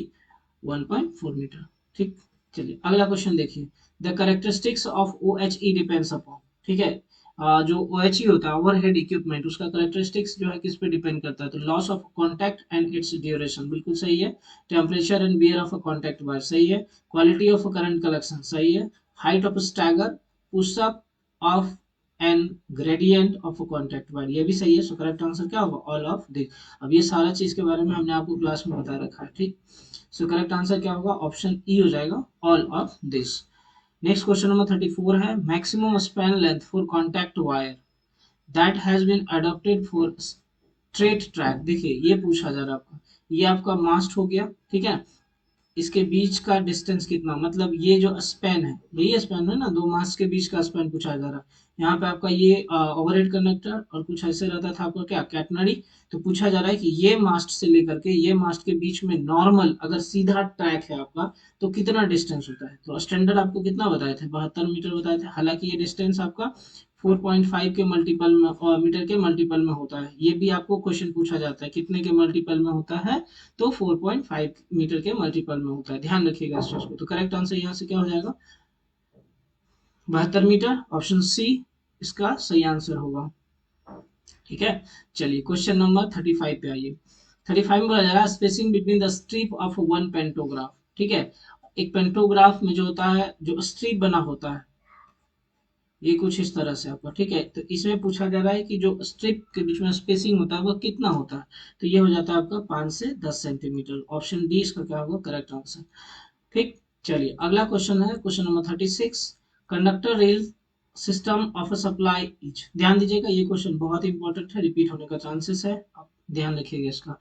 1.4 मीटर, ठीक। चलिए अगला क्वेश्चन देखिए। The characteristics of O H E depends upon, ठीक है, जो ओ एच ई होता है ओवरहेड इक्विपमेंट, उसका कैरेक्टरिस्टिक्स जो है किस पे डिपेंड करता है, तो loss of contact and its duration, बिल्कुल सही है। Temperature and wear of a contact wire, सही है। क्वालिटी ऑफ करंट कलेक्शन, सही है। Height of stagger, pushup of and gradient of a contact wire, ये भी सही है। सो करेक्ट आंसर क्या होगा? All of this. अब ये सारा चीज के बारे में हमने आपको क्लास में बता रखा है, ठीक। सो करेक्ट आंसर क्या होगा? ऑप्शन ई हो जाएगा, all of this. Next question number 34 है, maximum span length for contact wire that has been adopted for straight track. देखिए ये पूछा जा रहा है आपका, ये आपका मास्ट हो गया, ठीक है। इसके बीच का डिस्टेंस कितना, मतलब ये जो स्पैन है, यही स्पैन है ना, दो मास के बीच का स्पैन पूछा जा रहा है। यहाँ पे आपका ये ओवरहेड कंडक्टर और कुछ ऐसे रहता था आपका क्या, कैटनरी। तो पूछा जा रहा है कि ये मास्ट से लेकर के ये मास्ट के बीच में नॉर्मल अगर सीधा ट्रैक है आपका तो कितना डिस्टेंस होता है। तो स्टैंडर्ड आपको कितना बताए थे? 72 मीटर बताए थे। हालांकि ये डिस्टेंस आपका 4.5 के मल्टीपल में मीटर के मल्टीपल में होता है। ये भी आपको क्वेश्चन पूछा जाता है कितने के मल्टीपल में होता है, तो 4.5 मीटर के मल्टीपल में होता है। ध्यान रखिएगा इस चीज को। तो करेक्ट आंसर यहाँ से क्या हो जाएगा? 72 मीटर, ऑप्शन सी इसका सही आंसर होगा, ठीक है। चलिए क्वेश्चन नंबर 35 पे आइए। 35 में बोला जा रहा है spacing between the strip of one pantograph, ठीक है। एक पेंटोग्राफ में जो होता है, जो स्ट्रिप बना होता है, ये कुछ इस तरह से आपका, ठीक है। तो इसमें पूछा जा रहा है कि जो स्ट्रिप के बीच में स्पेसिंग होता है वो कितना होता है। तो ये हो जाता है आपका 5 से 10 सेंटीमीटर। ऑप्शन डी इसका क्या होगा? करेक्ट आंसर, ठीक। चलिए अगला क्वेश्चन है, question number 36, conductor rail system of a supply etch. ध्यान दीजिएगा, ये क्वेश्चन बहुत इंपॉर्टेंट है, रिपीट होने का चांसेस है, आप ध्यान रखिएगा इसका।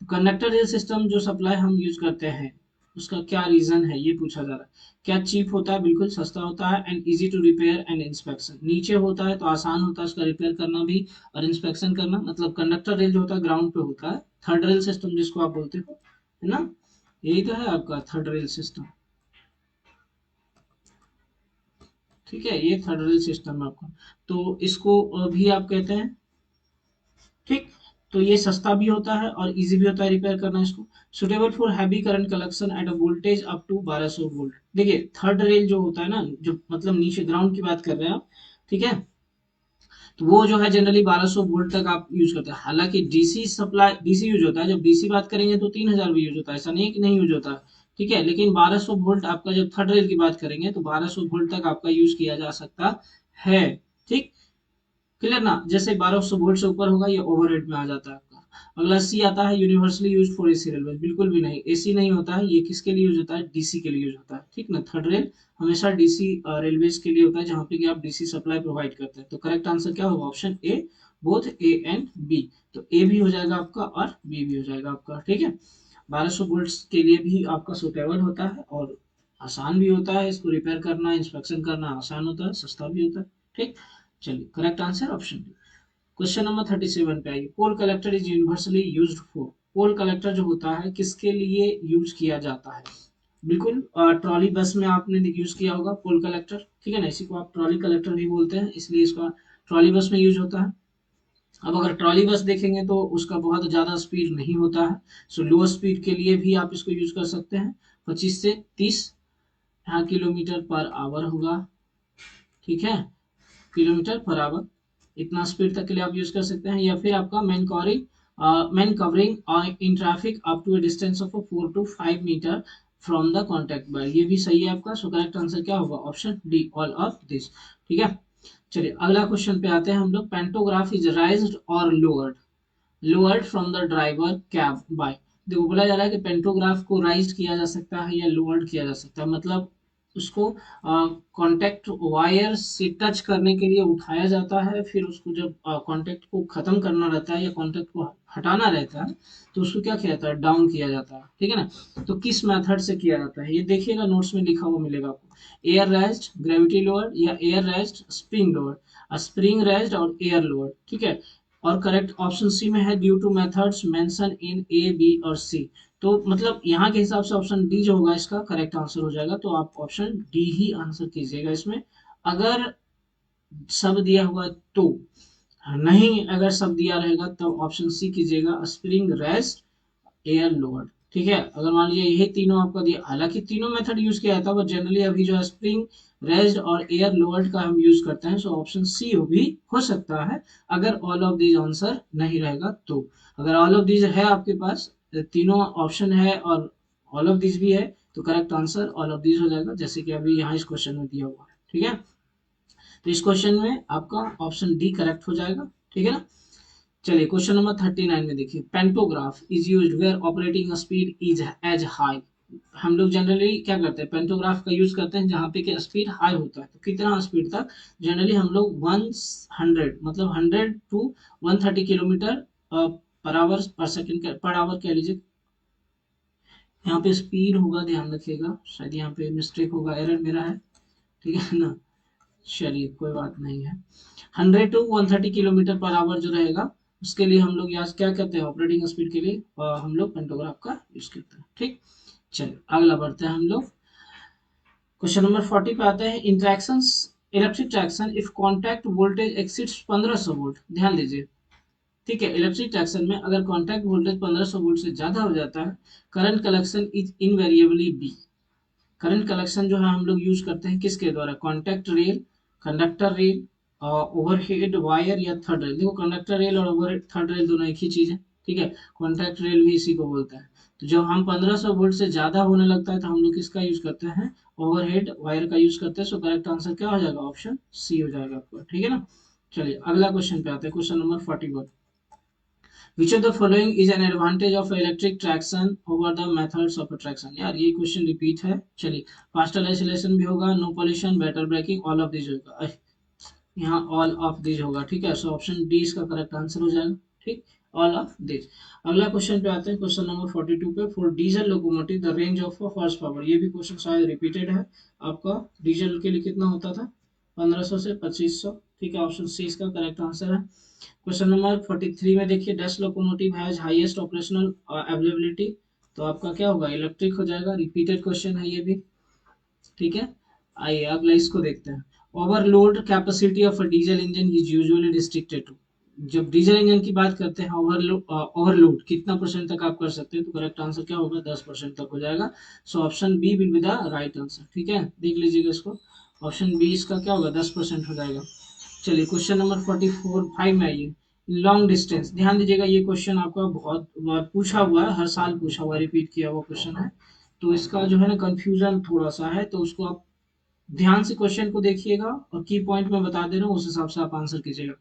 कंडक्टर रेल सिस्टम जो सप्लाई हम यूज करते हैं उसका क्या रीजन है, ये पूछा जा रहा है। क्या चीप होता है? बिल्कुल सस्ता होता है। And easy to repair and inspection, नीचे होता है तो आसान होता है उसका रिपेयर करना भी और इंस्पेक्शन करना। मतलब कंडक्टर रेल जो होता है ग्राउंड पे होता है, थर्ड रेल सिस्टम जिसको आप बोलते हो, है ना। यही तो है आपका थर्ड रेल सिस्टम, ठीक है। ये थर्ड रेल सिस्टम है आपका, तो इसको भी आप कहते हैं, ठीक। तो ये सस्ता भी होता है और इजी भी होता है रिपेयर करना इसको। Suitable for heavy current collection at a voltage up to 1200 volt. देखिए थर्ड रेल जो होता है ना, जो मतलब नीचे ग्राउंड की बात कर रहे हैं आप, ठीक है। तो वो जो है जनरली 1200 वोल्ट तक आप यूज करते हैं। हालांकि डीसी सप्लाई, डीसी यूज होता है, जब डीसी बात करेंगे तो 3000 भी यूज होता है, ऐसा नहीं कि नहीं यूज होता है, ठीक है। लेकिन 1200 वोल्ट आपका जब थर्ड रेल की बात करेंगे तो 1200 वोल्ट तक आपका यूज किया जा सकता है, ठीक। क्लियर ना, जैसे 1200 वोल्ट से ऊपर होगा ये ओवरहेड में आ जाता है आपका। अगला सी आता है, universally use for AC railway. बिल्कुल भी नहीं, एसी नहीं होता है ये, किसके लिए यूज होता है? डीसी के लिए यूज होता है, ठीक ना। थर्ड रेल हमेशा डीसी रेलवेज के लिए होता है, जहां पे कि आप डीसी सप्लाई प्रोवाइड करते हैं। तो करेक्ट आंसर क्या होगा? Option A, both A and B. तो ए भी हो जाएगा आपका और बी भी हो जाएगा आपका, ठीक है। 1200 वोल्ट के लिए भी आपका सुटेबल होता है और आसान भी होता है, इसको रिपेयर करना, इंस्पेक्शन करना आसान होता है, सस्ता भी होता है, ठीक। चलिए correct answer option D. Question number 37 पे आइए। Pole collector is universally used for. Pole collector जो होता है किसके लिए यूज किया जाता है? बिल्कुल ट्रॉली बस में आपने यूज किया होगा पोल कलेक्टर, ठीक है ना। इसी को आप ट्रॉली कलेक्टर भी बोलते हैं, इसलिए इसका ट्रॉली बस में यूज होता है। अब अगर ट्रॉली बस देखेंगे तो उसका बहुत ज्यादा स्पीड नहीं होता है, सो लो स्पीड के लिए भी आप इसको यूज कर सकते हैं। 25 से 30 यहाँ किलोमीटर पर आवर होगा, ठीक है, किलोमीटर पर आवर, इतना स्पीड तक के लिए आप यूज कर सकते हैं। या फिर आपका main covering in traffic up to a distance of 4 to 5 metre from the contact bar, ये भी सही है आपका। सो करेक्ट आंसर क्या होगा? Option D, all of this, ठीक है। चलिए अगला क्वेश्चन पे आते हैं हम लोग। पेंटोग्राफ इज राइज्ड और lowered, lowered from the driver cab by. देखो बोला जा रहा है कि पेंटोग्राफ को राइज किया जा सकता है या लोअर्ड किया जा सकता है, मतलब उसको कांटेक्ट वायर से टच करने के लिए उठाया जाता है, फिर उसको जब कांटेक्ट को खत्म करना रहता है या कांटेक्ट को हटाना रहता है तो उसको क्या किया जाता है? डाउन किया जाता है, ठीक है ना। तो किस मेथड से किया जाता है ये देखिएगा, नोट्स में लिखा हुआ मिलेगा आपको। एयर रेस्ट, ग्रेविटी लोअर्ड या air rest spring lowered, spring rest और एयर लोअर्ड, ठीक है। और करेक्ट ऑप्शन सी में है due to methods mention in A B और सी। तो मतलब यहाँ के हिसाब से ऑप्शन डी जो होगा इसका करेक्ट आंसर हो जाएगा। तो आप ऑप्शन डी ही आंसर कीजिएगा इसमें, अगर सब दिया हुआ तो। नहीं अगर सब दिया रहेगा तो ऑप्शन सी कीजिएगा, स्प्रिंग रेस्ट, एयर लोअर्ड, ठीक है। अगर मान लीजिए यही तीनों आपका दिया, हालांकि तीनों मेथड यूज किया जाता है बट जनरली अभी जो है स्प्रिंग रेज्ड और एयर लोअर्ड का हम यूज करते हैं। सो ऑप्शन सी भी हो सकता है अगर ऑल ऑफ दीज आंसर नहीं रहेगा तो। अगर ऑल ऑफ दीज है आपके पास, तीनों ऑप्शन है और ऑल ऑफ दीज भी है, तो correct answer all of these हो जाएगा, जैसे कि अभी यहाँ इस क्वेश्चन में दिया हुआ है, ठीक है। तो इस क्वेश्चन में आपका ऑप्शन डी करेक्ट हो जाएगा, ठीक है ना। चलिए क्वेश्चन नंबर 39 में देखिए, pantograph is used where operating speed is as high. हम लोग जनरली क्या करते हैं, पेंटोग्राफ का यूज करते हैं जहाँ पे कि स्पीड हाई होता है। तो कितना स्पीड तक, जनरली हम लोग 100 मतलब 100 टू 130 किलोमीटर पर आवर पर सेकंड पर आवर कह लीजिए। यहाँ पे स्पीड होगा, ध्यान रखिएगा, शायद यहाँ पे मिस्टेक होगा, एरर मेरा है, ठीक है ना। चलिए कोई बात नहीं है। 100 टू 130 किलोमीटर पर आवर जो रहेगा, उसके लिए हम लोग यहाँ क्या करते हैं, ऑपरेटिंग स्पीड के लिए हम लोग पेंटोग्राफ का यूज करते हैं, ठीक। चलिए अगला बढ़ते हैं हम लोग, क्वेश्चन नंबर 40 पे आते हैं, interactions electric traction if contact voltage exceeds 1500 volt. ध्यान दीजिए, ठीक है, इलेक्ट्रिक ट्रैक्शन में अगर कॉन्टैक्ट वोल्टेज 1500 वोल्ट से ज्यादा हो जाता है, current collection is invariably B. Current collection जो है हम लोग यूज करते हैं किसके द्वारा, contact rail, conductor rail, overhead wire या थर्ड रेल। देखो कंडक्टर रेल और ओवरहेड थर्ड रेल दोनों एक ही चीज है, ठीक है। कॉन्टैक्ट रेल भी इसी को बोलता है। तो जब हम 1500 वोल्ट से ज्यादा होने लगता है तो हम लोग किसका यूज करते हैं, ओवरहेड वायर का यूज करते हैं। सो करेक्ट आंसर क्या हो जाएगा, ऑप्शन सी हो जाएगा आपका, ठीक है ना। चलिए अगला क्वेश्चन पे आते हैं, question number 41, Which of the following is an advantage of electric traction over the methods of traction? यार ये क्वेश्चन रिपीट है, चलिए फास्टर एक्सीलरेशन भी होगा, no pollution, better braking, all of this होगा, यहाँ ऑल ऑफ दिस होगा, ठीक है। सो ऑप्शन डी इसका करेक्ट आंसर हो जाएगा, ठीक, ऑल ऑफ दिस। अगला क्वेश्चन पे आते हैं, क्वेश्चन नंबर 42 पे, for diesel locomotive the range of horse power. ये भी क्वेश्चन शायद रिपीटेड है आपका, डीजल के लिए कितना होता था, 1500 से 2500, ठीक है। ऑप्शन सी इसका करेक्ट आंसर है। क्वेश्चन नंबर 43 में देखिए, dash locomotive has highest operational availability. तो आपका क्या होगा, इलेक्ट्रिक हो जाएगा, रिपीटेड क्वेश्चन है ये भी, ठीक है। आइए अगला इसको देखते हैं, overload capacity of a diesel engine is usually restricted to. जब डीजल इंजन की बात करते हैं, ओवरलोड कितना परसेंट तक आप कर सकते हैं, तो करेक्ट आंसर क्या होगा, 10% तक हो जाएगा। So option B will be the right answer, ठीक है, देख लीजिएगा इसको, ऑप्शन बी इसका क्या होगा, 10% हो जाएगा। चलिए क्वेश्चन नंबर 45 में आइए, लॉन्ग डिस्टेंस। ध्यान दीजिएगा, ये क्वेश्चन आपका बहुत बार पूछा हुआ है, हर साल पूछा हुआ, रिपीट किया हुआ क्वेश्चन है। तो इसका जो है ना कंफ्यूजन थोड़ा सा है, तो उसको आप ध्यान से क्वेश्चन को देखिएगा और की पॉइंट में बता दे रहा हूँ, उस हिसाब से आप आंसर कीजिएगा।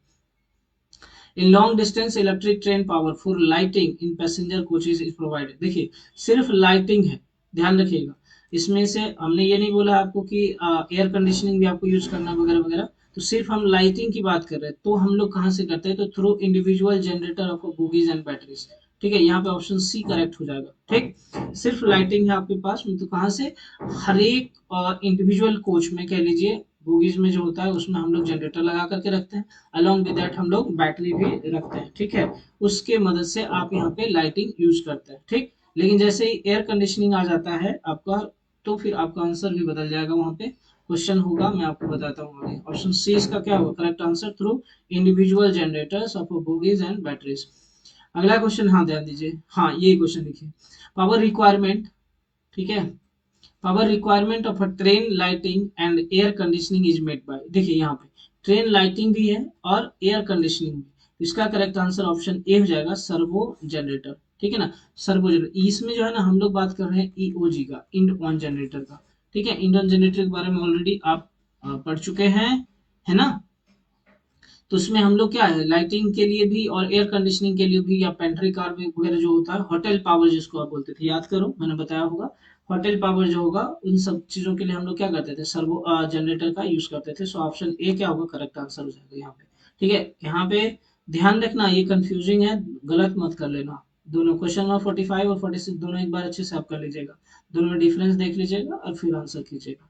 In long distance electric train power for lighting in passenger coaches is provided. देखिए सिर्फ लाइटिंग है, ध्यान रखिएगा, इसमें से हमने ये नहीं बोला आपको कि एयर कंडीशनिंग भी आपको यूज करना वगैरह वगैरह। तो सिर्फ हम लाइटिंग की बात कर रहे हैं, तो हम लोग कहाँ से करते हैं, तो through individual generator off bogies and batteries, ठीक है। यहाँ पे ऑप्शन सी करेक्ट हो जाएगा, ठीक। सिर्फ लाइटिंग है आपके पास, तो कहाँ से, हर एक इंडिविजुअल कोच में कह लीजिए, बोगीज में जो होता है उसमें हम लोग जनरेटर लगा करके रखते हैं, अलॉन्ग विद दैट हम लोग बैटरी भी रखते हैं, ठीक है। उसके मदद से आप यहाँ पे लाइटिंग यूज करते हैं, ठीक। लेकिन जैसे ही एयर कंडीशनिंग आ जाता है आपका, तो फिर आपका आंसर भी बदल जाएगा, वहां पे क्वेश्चन होगा, मैं आपको बताता हूँ आगे। ऑप्शन सी इसका क्या होगा, correct answer, through individual generators of bogies and batteries. अगला क्वेश्चन, हाँ ध्यान दीजिए, हाँ यही क्वेश्चन देखिए, पावर रिक्वायरमेंट, ठीक है, power requirement of a train lighting and air conditioning is made by. देखिए यहाँ पे ट्रेन लाइटिंग भी है और एयर कंडीशनिंग भी। इसका करेक्ट आंसर ऑप्शन ए हो जाएगा, सर्वो जनरेटर, ठीक है ना। सर्वो जनरेटर, इसमें जो है ना हम लोग बात कर रहे हैं ईओजी का, इंड ऑन जनरेटर का, ठीक है। इंड ऑन जनरेटर के बारे में ऑलरेडी आप पढ़ चुके हैं, है ना। तो उसमें हम लोग क्या है, लाइटिंग के लिए भी और एयर कंडीशनिंग के लिए भी, या पेंट्री कार वगैरह जो होता है, होटल पावर जिसको आप बोलते थे, याद करो मैंने बताया होगा, होटल पावर जो होगा, उन सब चीजों के लिए हम लोग क्या करते थे, सर्वो जनरेटर का यूज करते थे। सो ऑप्शन ए क्या होगा, करेक्ट आंसर हो जाएगा यहाँ पे, ठीक है। यहाँ पे ध्यान रखना, ये कंफ्यूजिंग है, गलत मत कर लेना। दोनों क्वेश्चन नंबर 45 और 46 दोनों एक बार अच्छे से आप कर लीजिएगा, दोनों में डिफरेंस देख लीजिएगा और फिर आंसर कीजिएगा।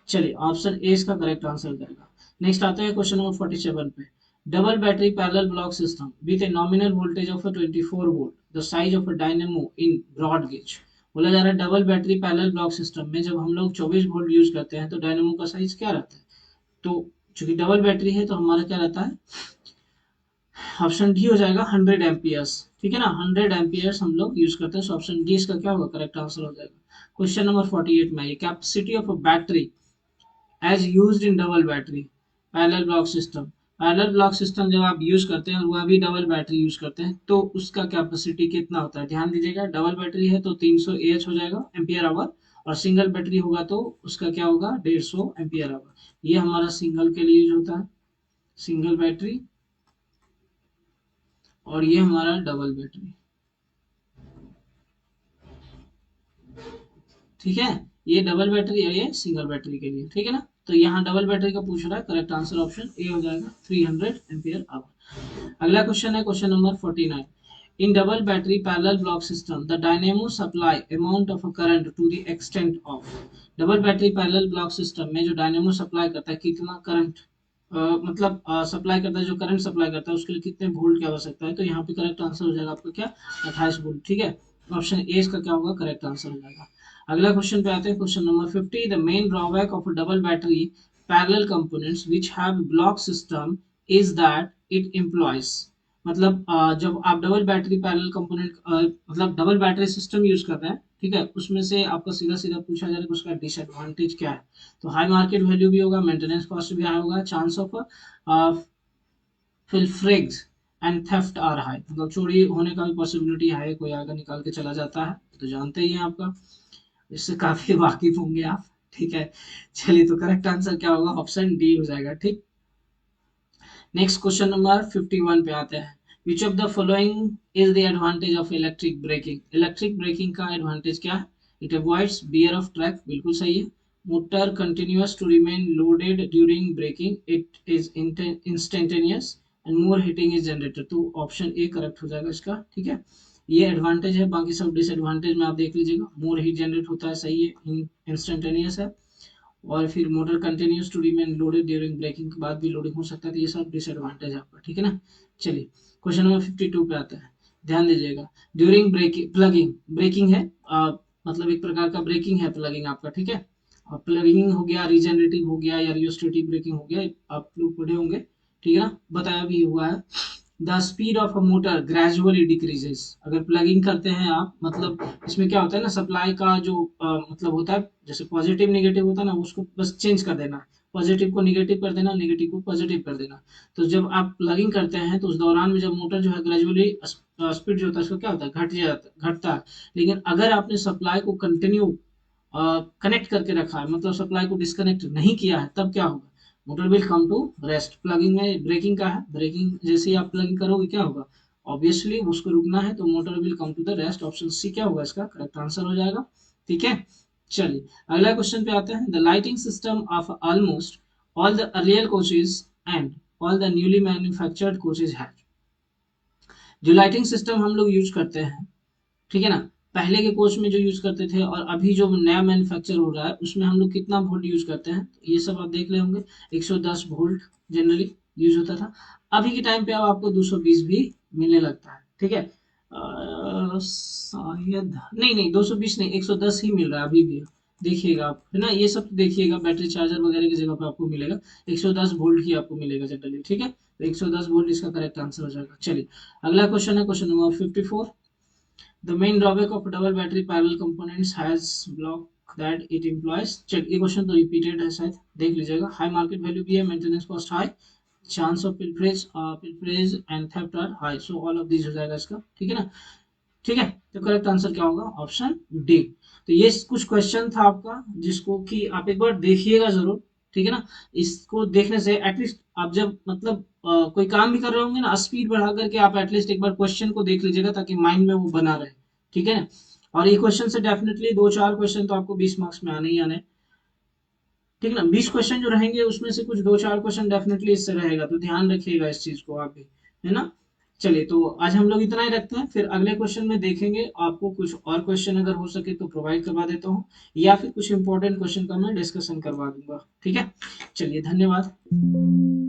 चलिए ऑप्शन ए इसका करेक्ट आंसर करेगा। नेक्स्ट आता है क्वेश्चन नंबर 47 पे, double battery parallel block system with a nominal voltage of a 24 volt, the size of a dynamo in broad gauge। बोला जा रहा है double battery parallel block system में जब हम लोग 24 वोल्ट यूज करते हैं तो डायनेमो का साइज क्या रहता है, तो चूंकि डबल बैटरी है तो हमारा क्या रहता है, ऑप्शन डी हो जाएगा 100 एम्पियर्स, ठीक है ना, 100 एम्पियर्स हम लोग यूज करते हैं। सो ऑप्शन डी इसका क्या होगा, करेक्ट आंसर हो जाएगा। क्वेश्चन नंबर 48 में ये capacity of a battery as used in double battery parallel block system. Parallel block system जब आप यूज करते हैं और वह भी डबल बैटरी यूज करते हैं, तो उसका कैपेसिटी कितना होता है, ध्यान दीजिएगा, डबल बैटरी है तो 300 एच हो जाएगा, एम्पियर आवर, और सिंगल बैटरी होगा तो उसका क्या होगा, 150 एम्पियर होगा। ये हमारा सिंगल के लिए यूज होता है, सिंगल बैटरी, और ये हमारा डबल बैटरी। ठीक है, ये डबल बैटरी है, ये सिंगल बैटरी के लिए, ठीक है ना। तो यहाँ डबल बैटरी का पूछ रहा है, करेक्ट आंसर ऑप्शन ए हो जाएगा, 300 एम्पियर आवर। अगला क्वेश्चन है question number 49। In double battery parallel block system, the dynamo supply amount of a current to the extent of। Double battery parallel block system में जो डायनेमो सप्लाई करता है कितना करंट, मतलब सप्लाई करता है, जो करंट सप्लाई करता है उसके लिए कितने वोल्ट की आवश्यकता है। तो यहाँ पे करेक्ट आंसर हो जाएगा आपका क्या, 28 वोल्ट। ठीक है, ऑप्शन ए इसका क्या होगा, करेक्ट आंसर हो जाएगा। अगला क्वेश्चन पे आते हैं, question number 50। The main drawback of double battery parallel components which have block system is that it employees. मतलब जब आप डबल बैटरी पैरेलल कंपोनेंट मतलब डबल बैटरी सिस्टम यूज कर रहे हैं, ठीक है, उसमें से आपको सीधा सीधा पूछा जाए कि उसका डिसएडवांटेज क्या है। तो हाई मार्केट वैल्यू भी होगा, मेंटेनेंस कॉस्ट भी हाई होगा, chance of pilferage and theft are high, मतलब चोरी होने का भी पॉसिबिलिटी है, कोई आकर निकाल के चला जाता है, तो जानते ही हैं आपका, इससे काफी वाकिफ होंगे आप। ठीक है, चलिए तो करेक्ट आंसर क्या होगा, ऑप्शन डी हो जाएगा। ठीक, नेक्स्ट क्वेश्चन नंबर 51 पे आते हैं। Which of the following is the advantage of electric braking. Electric braking का एडवांटेज क्या है, it avoids wear of track, बिल्कुल सही है। Motor continuous to remain loaded during braking, it is instantaneous and more heating is generated, तो ऑप्शन ए करेक्ट हो जाएगा इसका। ठीक है, ये एडवांटेज है, बाकी सब डिसएडवांटेज में आप देख लीजिएगा। मोर हीट जनरेट होता है, सही है, इंस्टेंटेनियस है, और फिर motor continues to remain loaded during braking के बाद भी लोडिंग हो सकता है, तो ये सब डिसएडवांटेज है आपका। ठीक है ना, चलिए क्वेश्चन नंबर 52 पे आता है, ध्यान दीजिएगा। ड्यूरिंग ब्रेकिंग, प्लगिंग, ब्रेकिंग है मतलब एक प्रकार का ब्रेकिंग है प्लगिंग आपका। ठीक है, और प्लगिंग हो गया, रीजनरेटिव हो गया, या रियोस्टेटिव ब्रेकिंग हो गया, आप लोग पढ़े होंगे, ठीक है ना, बताया भी हुआ है। The speed of a motor gradually decreases, अगर प्लगिंग करते हैं आप, मतलब इसमें क्या होता है ना, सप्लाई का जो मतलब होता है, जैसे पॉजिटिव नेगेटिव होता है ना, उसको बस चेंज कर देना, पॉजिटिव को नेगेटिव कर देना, नेगेटिव को पॉजिटिव कर देना। तो जब आप प्लगिंग करते हैं तो उस दौरान में जब मोटर जो है ग्रेजुअली स्पीड जो होता है उसका क्या होता है, घटता है। लेकिन अगर आपने सप्लाई को कंटिन्यू कनेक्ट करके रखा है, मतलब सप्लाई को डिस्कनेक्ट नहीं किया है, तब क्या होगा, motor will come to rest. Plugging में ब्रेकिंग का है, ब्रेकिंग जैसे ही आप प्लगिंग करोगे क्या होगा, ऑब्वियसली उसको रुकना है, तो motor will come to the rest, option C क्या होगा इसका करेक्ट आंसर हो जाएगा। ठीक है, चलिए अगला क्वेश्चन पे आते हैं। The lighting system of almost all the earlier coaches and all the newly manufactured coaches है। जो लाइटिंग सिस्टम हम लोग यूज करते हैं, ठीक है ना, पहले के कोच में जो यूज करते थे और अभी जो नया मैन्युफैक्चर हो रहा है उसमें हम लोग कितना वोल्ट यूज करते हैं, तो ये सब आप देख रहे होंगे। 110 वोल्ट जनरली यूज होता था, अभी के टाइम पे अब आपको 220 भी मिलने लगता है। ठीक है, शायद नहीं नहीं 220 नहीं, 110 ही मिल रहा है अभी भी, देखिएगा आप, है ना, ये सब देखिएगा, बैटरी चार्जर वगैरह की जगह पे आपको मिलेगा 110 वोल्ट ही आपको मिलेगा जनरली। ठीक है, तो 110 वोल्ट इसका करेक्ट आंसर हो जाएगा। चलिए अगला क्वेश्चन है question number 54। The main drawback of double battery parallel components has block that it employs। Check, ये क्वेश्चन तो रिपीटेड है शायद, देख लीजिएगा। हाई मार्केट वैल्यू भी है, maintenance cost high, chance of pilferage and theft are high, so all of this हो जाएगा इसका। ठीक है ना, ठीक है, तो करेक्ट आंसर क्या होगा, ऑप्शन डी। तो ये कुछ क्वेश्चन था आपका, जिसको कि आप एक बार देखिएगा जरूर। ठीक है ना, इसको देखने से एटलीस्ट आप जब मतलब कोई काम भी कर रहे होंगे ना, स्पीड बढ़ा करके आप एटलीस्ट एक बार क्वेश्चन को देख लीजिएगा, ताकि माइंड में वो बना रहे। ठीक है ना, और ये क्वेश्चन से डेफिनेटली 2-4 क्वेश्चन तो आपको 20 मार्क्स में आने ही आने। ठीक है ना, 20 क्वेश्चन जो रहेंगे उसमें से कुछ 2-4 क्वेश्चन डेफिनेटली इससे रहेगा, तो ध्यान रखिएगा इस चीज को आप भी, है ना। चलिए तो आज हम लोग इतना ही रखते हैं, फिर अगले क्वेश्चन में देखेंगे, आपको कुछ और क्वेश्चन अगर हो सके तो प्रोवाइड करवा देता हूँ, या फिर कुछ इंपॉर्टेंट क्वेश्चन का मैं डिस्कशन करवा दूंगा। ठीक है, चलिए धन्यवाद।